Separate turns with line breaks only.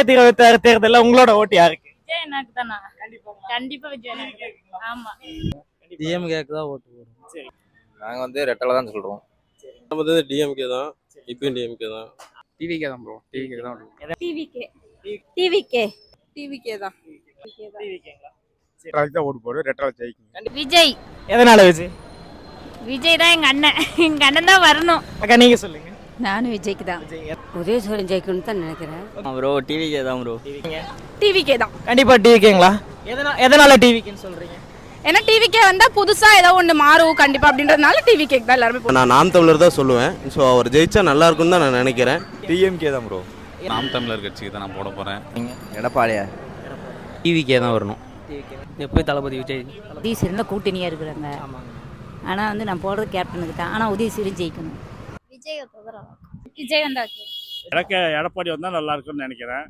2026 தேர்தல்ல உங்களோட ஓட்டு யாருக்கு?
விஜய் எனக்கு தானா? கண்டிப்பா விஜய் எனக்கு. ஆமா.
டிஎம்கேக்கு தான் ஓட்டு போடுவோம்.
சரி.
நாங்க வந்து ரெட்டல தான் சொல்றோம்.
நம்ம வந்து டிஎம்கே தான், இப்பயும் டிஎம்கே தான்.
டிவிகே தான் ப்ரோ, டிவிகே தான்.
டிவிகே. டிவிகே.
டிவிகே தான்.
டிவிக்கேங்களா?
ரெட்டலுக்கு தான் ஓட்டு போடுவோம், ரெட்டல ஜெயிக்கும்.
விஜய்.
எதனால விஜய்?
விஜய் தான் எங்க அண்ணன். எங்க அண்ணன் தான் வரணும்.
அக்கா நீங்க சொல்லுங்க.
நானும் விஜய்க்கு தான்.
விஜய்.
உதயசூரன் ஜெயிக்கணும்னு தான் நினைக்கிறேன்.
ப்ரோ டிவிகே தான் ப்ரோ.
டிவிகே தான்.
கண்டிப்பா டிவிக்கேங்களா? எதனால டிவிக்கேன்னு சொல்றீங்க?
ஏன்னா டிவிக்கே வந்தா புதுசா ஏதோ ஒன்று மாறும் கண்டிப்பா அப்படின்றதுனால டிவிகேக்கு தான் எல்லாருமே
நான் நாம் தமிழர் தான் சொல்லுவேன். ஸோ அவர் ஜெயிச்சா நல்லா இருக்கும்னு தான் நான் நினைக்கிறேன்.
டிஎம்கே தான் ப்ரோ.
நாம் தமிழர் கட்சிக்கு தான் நான் போட போறேன்.
எடப்பாடியா?
டிவிகே தான் வரணும். எப்பயும் தளபதி விஜய்.
உதயசூரன் தான் கூட்டணியாக இருக்கிறாங்க. ஆனால் வந்து நான் போடுறது கேப்டனுக்கு தான். ஆனால் உதயசூரன் ஜெயிக்கணும்.
விஜய் வந்தா.
எனக்கு எடப்பாடி வந்தால் நல்லா இருக்கும்னு நினைக்கிறேன்.